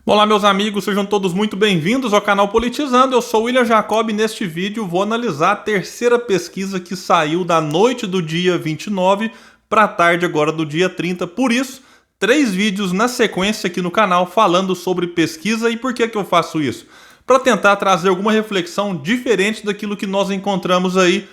Olá, meus amigos, sejam todos muito bem-vindos ao canal Politizando. Eu sou o William Jacob e neste vídeo vou analisar a terceira pesquisa que saiu da noite do dia 29 para a tarde agora do dia 30. Por isso, 3 vídeos na sequência aqui no canal falando sobre pesquisa. E por que eu faço isso? Para tentar trazer alguma reflexão diferente daquilo que nós encontramos aí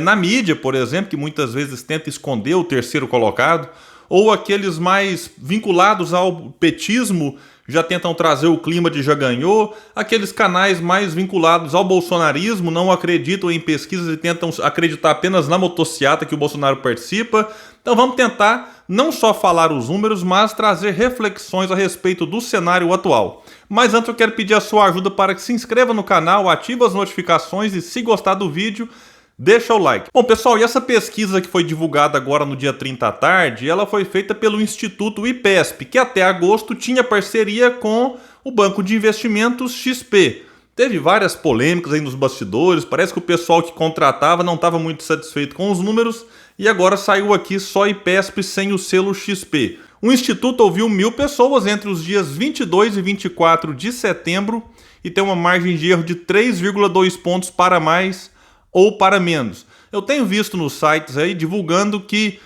na mídia, por exemplo, que muitas vezes tenta esconder o terceiro colocado, ou aqueles mais vinculados ao petismo já tentam trazer o clima de já ganhou, aqueles canais mais vinculados ao bolsonarismo não acreditam em pesquisas e tentam acreditar apenas na motociata que o Bolsonaro participa. Então vamos tentar não só falar os números, mas trazer reflexões a respeito do cenário atual. Mas antes eu quero pedir a sua ajuda para que se inscreva no canal, ative as notificações e, se gostar do vídeo, deixa o like. Bom, pessoal, e essa pesquisa que foi divulgada agora no dia 30 à tarde, ela foi feita pelo Instituto IPESP, que até agosto tinha parceria com o Banco de Investimentos XP. Teve várias polêmicas aí nos bastidores, parece que o pessoal que contratava não estava muito satisfeito com os números e agora saiu aqui só IPESP sem o selo XP. O Instituto ouviu 1.000 pessoas entre os dias 22 e 24 de setembro e tem uma margem de erro de 3,2 pontos para mais ou para menos. Eu tenho visto nos sites aí divulgando que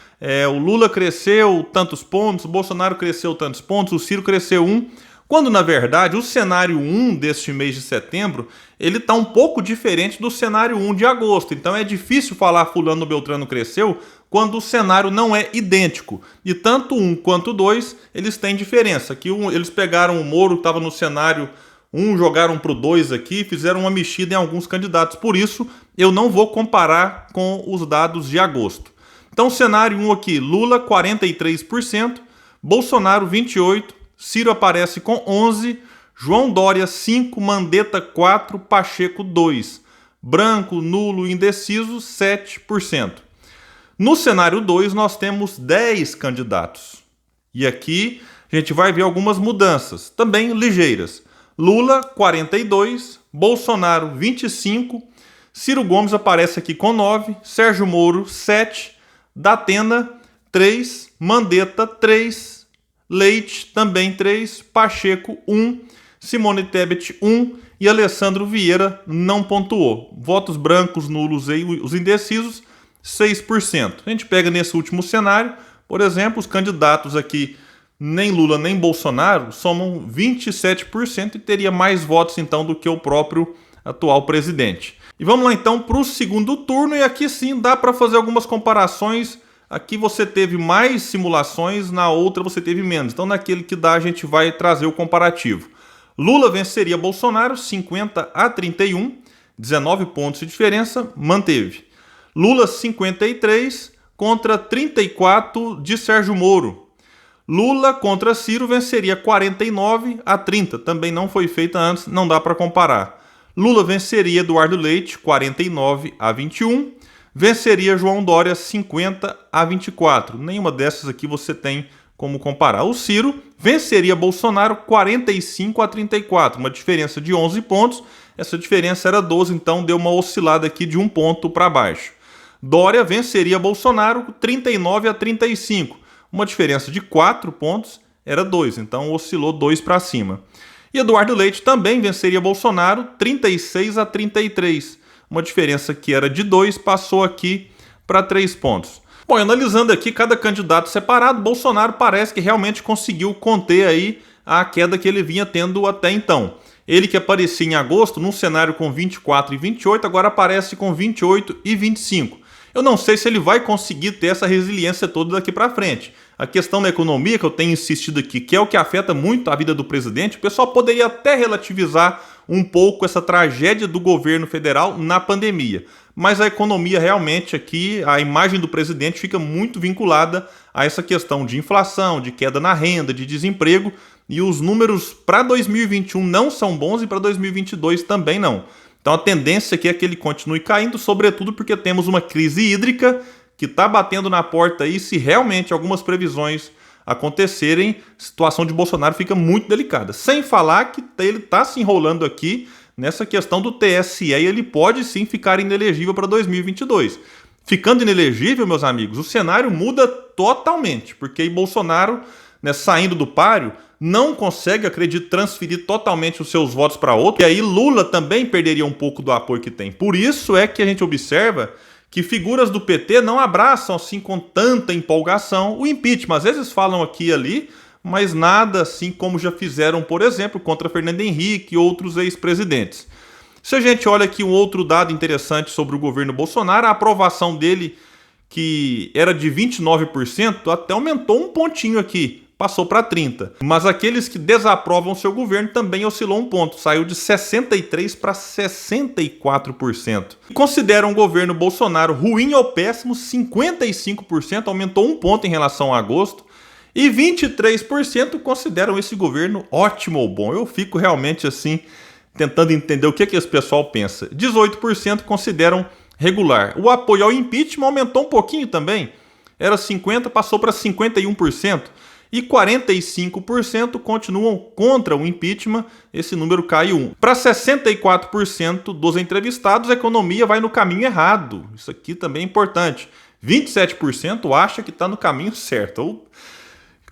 o Lula cresceu tantos pontos, o Bolsonaro cresceu tantos pontos, o Ciro cresceu 1, quando na verdade o cenário 1 deste mês de setembro ele está um pouco diferente do cenário 1 de agosto. Então é difícil falar fulano Beltrano cresceu quando o cenário não é idêntico. E tanto 1 quanto 2 eles têm diferença. Aqui eles pegaram o Moro que estava no cenário 1, jogaram para o 2 aqui, fizeram uma mexida em alguns candidatos. Por isso, eu não vou comparar com os dados de agosto. Então, cenário 1 aqui, Lula 43%, Bolsonaro 28%, Ciro aparece com 11%, João Dória 5%, Mandetta 4%, Pacheco 2%, branco, nulo, indeciso 7%. No cenário 2, nós temos 10 candidatos. E aqui a gente vai ver algumas mudanças, também ligeiras. Lula, 42%, Bolsonaro, 25%, Ciro Gomes aparece aqui com 9%, Sérgio Moro, 7%, Datena, 3%, Mandetta, 3%, Leite, também 3%, Pacheco, 1%, Simone Tebet, 1% e Alessandro Vieira não pontuou. Votos brancos, nulos e os indecisos, 6%. A gente pega nesse último cenário, por exemplo, os candidatos aqui, nem Lula nem Bolsonaro, somam 27% e teria mais votos então do que o próprio atual presidente. E vamos lá então para o segundo turno, e aqui sim dá para fazer algumas comparações. Aqui você teve mais simulações, na outra você teve menos. Então naquele que dá a gente vai trazer o comparativo. Lula venceria Bolsonaro 50-31, 19 pontos de diferença, manteve. Lula 53 contra 34 de Sérgio Moro. Lula contra Ciro venceria 49-30, também não foi feita antes, não dá para comparar. Lula venceria Eduardo Leite 49-21, venceria João Dória 50-24. Nenhuma dessas aqui você tem como comparar. O Ciro venceria Bolsonaro 45-34, uma diferença de 11 pontos. Essa diferença era 12, então deu uma oscilada aqui de 1 ponto para baixo. Dória venceria Bolsonaro 39-35. Uma diferença de 4 pontos era 2, então oscilou 2 para cima. E Eduardo Leite também venceria Bolsonaro 36-33. Uma diferença que era de 2 passou aqui para 3 pontos. Bom, analisando aqui cada candidato separado, Bolsonaro parece que realmente conseguiu conter aí a queda que ele vinha tendo até então. Ele que aparecia em agosto num cenário com 24 e 28, agora aparece com 28 e 25. Eu não sei se ele vai conseguir ter essa resiliência toda daqui para frente. A questão da economia, que eu tenho insistido aqui, que é o que afeta muito a vida do presidente, o pessoal poderia até relativizar um pouco essa tragédia do governo federal na pandemia. Mas a economia realmente aqui, a imagem do presidente fica muito vinculada a essa questão de inflação, de queda na renda, de desemprego, e os números para 2021 não são bons e para 2022 também não. Então a tendência aqui é que ele continue caindo, sobretudo porque temos uma crise hídrica que está batendo na porta aí. Se realmente algumas previsões acontecerem, a situação de Bolsonaro fica muito delicada. Sem falar que ele está se enrolando aqui nessa questão do TSE e ele pode sim ficar inelegível para 2022. Ficando inelegível, meus amigos, o cenário muda totalmente, porque Bolsonaro, né, saindo do páreo, não consegue, acredito, transferir totalmente os seus votos para outro, e aí Lula também perderia um pouco do apoio que tem. Por isso é que a gente observa que figuras do PT não abraçam assim com tanta empolgação o impeachment. Às vezes falam aqui e ali, mas nada assim como já fizeram, por exemplo, contra Fernando Henrique e outros ex-presidentes. Se a gente olha aqui um outro dado interessante sobre o governo Bolsonaro, a aprovação dele, que era de 29%, até aumentou um pontinho aqui, passou para 30%. Mas aqueles que desaprovam seu governo também oscilou um ponto, saiu de 63% para 64%. Consideram o governo Bolsonaro ruim ou péssimo, 55%, aumentou um ponto em relação a agosto. E 23% consideram esse governo ótimo ou bom. Eu fico realmente assim, tentando entender o que esse pessoal pensa. 18% consideram regular. O apoio ao impeachment aumentou um pouquinho também. Era 50%, passou para 51%. E 45% continuam contra o impeachment. Esse número cai 1. Para 64% dos entrevistados, a economia vai no caminho errado. Isso aqui também é importante. 27% acha que está no caminho certo. Ou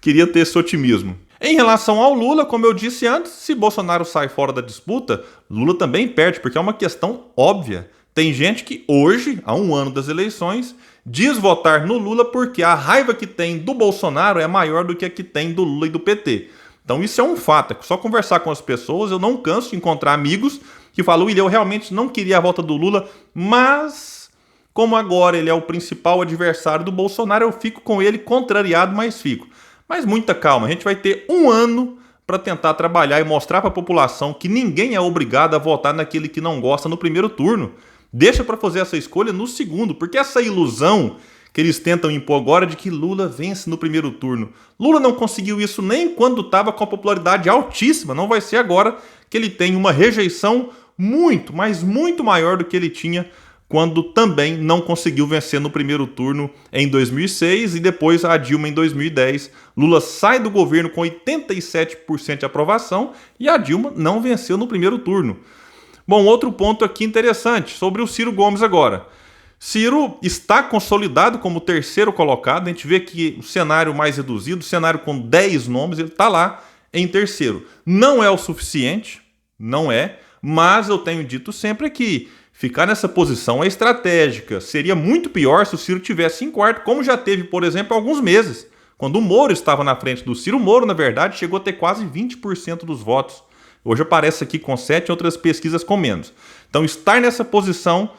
queria ter esse otimismo. Em relação ao Lula, como eu disse antes, se Bolsonaro sai fora da disputa, Lula também perde, porque é uma questão óbvia. Tem gente que hoje, há um ano das eleições, diz votar no Lula porque a raiva que tem do Bolsonaro é maior do que a que tem do Lula e do PT. Então isso é um fato, é só conversar com as pessoas, eu não canso de encontrar amigos que falam, William, eu realmente não queria a volta do Lula, mas como agora ele é o principal adversário do Bolsonaro, eu fico com ele contrariado, mas fico. Mas muita calma, a gente vai ter um ano para tentar trabalhar e mostrar para a população que ninguém é obrigado a votar naquele que não gosta no primeiro turno. Deixa para fazer essa escolha no segundo, porque essa ilusão que eles tentam impor agora de que Lula vence no primeiro turno. Lula não conseguiu isso nem quando estava com a popularidade altíssima, não vai ser agora que ele tem uma rejeição muito, mas muito maior do que ele tinha quando também não conseguiu vencer no primeiro turno em 2006 e depois a Dilma em 2010. Lula sai do governo com 87% de aprovação e a Dilma não venceu no primeiro turno. Bom, outro ponto aqui interessante sobre o Ciro Gomes agora. Ciro está consolidado como terceiro colocado, a gente vê que o cenário mais reduzido, o cenário com 10 nomes, ele está lá em terceiro. Não é o suficiente, não é, mas eu tenho dito sempre que ficar nessa posição é estratégica. Seria muito pior se o Ciro tivesse em quarto, como já teve, por exemplo, há alguns meses. Quando o Moro estava na frente do Ciro, o Moro, na verdade, chegou a ter quase 20% dos votos. Hoje aparece aqui com 7, outras pesquisas com menos. Então, estar nessa posição,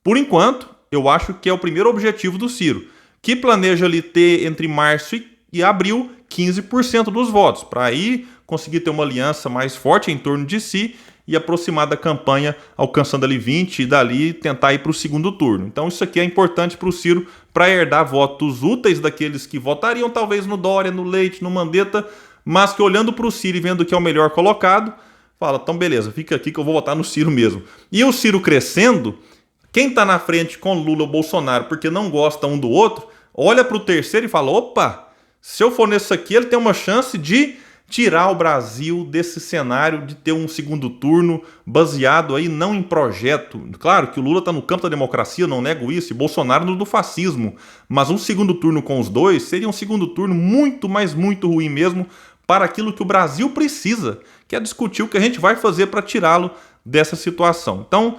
por enquanto, eu acho que é o primeiro objetivo do Ciro, que planeja ali ter entre março e abril 15% dos votos, para aí conseguir ter uma aliança mais forte em torno de si e aproximar da campanha, alcançando ali 20% e dali tentar ir para o segundo turno. Então isso aqui é importante para o Ciro, para herdar votos úteis daqueles que votariam talvez no Dória, no Leite, no Mandetta, mas que olhando para o Ciro e vendo que é o melhor colocado, fala, então beleza, fica aqui que eu vou votar no Ciro mesmo. E o Ciro crescendo, quem está na frente com Lula ou Bolsonaro porque não gosta um do outro, olha para o terceiro e fala, opa, se eu for nesse aqui, ele tem uma chance de tirar o Brasil desse cenário de ter um segundo turno baseado aí não em projeto. Claro que o Lula está no campo da democracia, não nego isso, e Bolsonaro no do fascismo, mas um segundo turno com os dois seria um segundo turno muito, mas muito ruim mesmo para aquilo que o Brasil precisa, que é discutir o que a gente vai fazer para tirá-lo dessa situação. Então,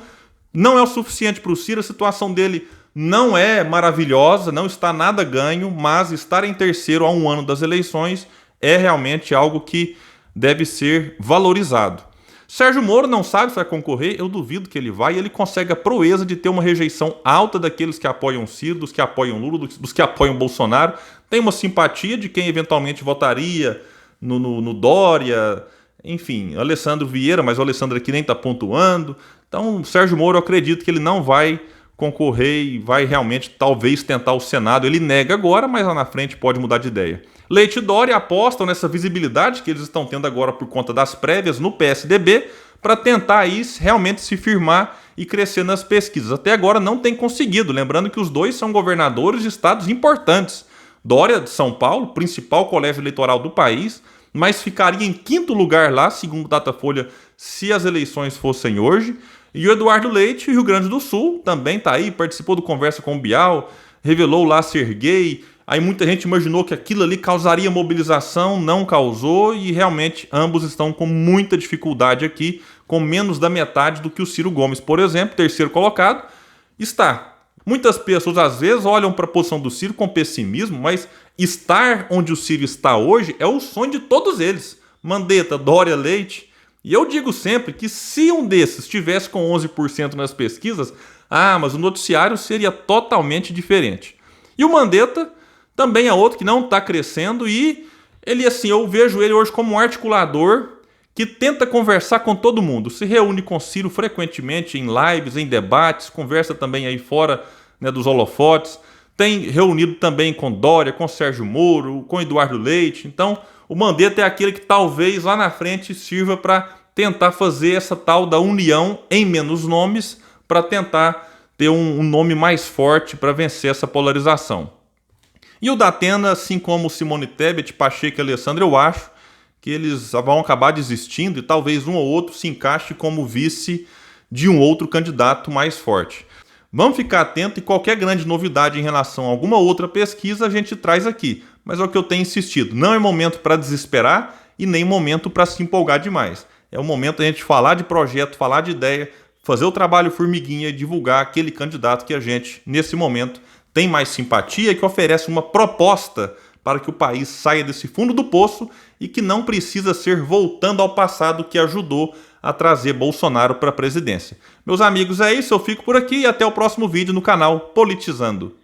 não é o suficiente para o Ciro, a situação dele não é maravilhosa, não está nada ganho, mas estar em terceiro a um ano das eleições é realmente algo que deve ser valorizado. Sérgio Moro não sabe se vai concorrer, eu duvido que ele vai, e ele consegue a proeza de ter uma rejeição alta daqueles que apoiam Ciro, dos que apoiam Lula, dos que apoiam Bolsonaro. Tem uma simpatia de quem eventualmente votaria no Dória, enfim, Alessandro Vieira, mas o Alessandro aqui nem está pontuando. Então, o Sérgio Moro, eu acredito que ele não vai concorrer e vai realmente talvez tentar o Senado. Ele nega agora, mas lá na frente pode mudar de ideia. Leite e Dória apostam nessa visibilidade que eles estão tendo agora por conta das prévias no PSDB para tentar aí realmente se firmar e crescer nas pesquisas. Até agora não tem conseguido, lembrando que os dois são governadores de estados importantes. Dória de São Paulo, principal colégio eleitoral do país, mas ficaria em quinto lugar lá, segundo Datafolha, se as eleições fossem hoje. E o Eduardo Leite, Rio Grande do Sul, também está aí, participou do Conversa com o Bial, revelou lá ser gay, Aí muita gente imaginou que aquilo ali causaria mobilização, não causou, e realmente ambos estão com muita dificuldade aqui, com menos da metade do que o Ciro Gomes, por exemplo, terceiro colocado, está. Muitas pessoas às vezes olham para a posição do Ciro com pessimismo, mas estar onde o Ciro está hoje é o sonho de todos eles. Mandetta, Dória, Leite. E eu digo sempre que se um desses estivesse com 11% nas pesquisas, mas o noticiário seria totalmente diferente. E o Mandetta também é outro que não está crescendo e ele, assim, eu vejo ele hoje como um articulador que tenta conversar com todo mundo. Se reúne com Ciro frequentemente em lives, em debates, conversa também aí fora, né, dos holofotes. Tem reunido também com Dória, com Sérgio Moro, com Eduardo Leite. Então, o Mandetta é aquele que talvez lá na frente sirva para tentar fazer essa tal da união em menos nomes, para tentar ter um nome mais forte para vencer essa polarização. E o Datena, assim como Simone Tebet, Pacheco e Alessandro, eu acho que eles vão acabar desistindo e talvez um ou outro se encaixe como vice de um outro candidato mais forte. Vamos ficar atento e qualquer grande novidade em relação a alguma outra pesquisa a gente traz aqui. Mas é o que eu tenho insistido, não é momento para desesperar e nem momento para se empolgar demais. É o momento a gente falar de projeto, falar de ideia, fazer o trabalho formiguinha e divulgar aquele candidato que a gente, nesse momento, tem mais simpatia e que oferece uma proposta para que o país saia desse fundo do poço e que não precisa ser voltando ao passado que ajudou a trazer Bolsonaro para a presidência. Meus amigos, é isso, eu fico por aqui e até o próximo vídeo no canal Politizando.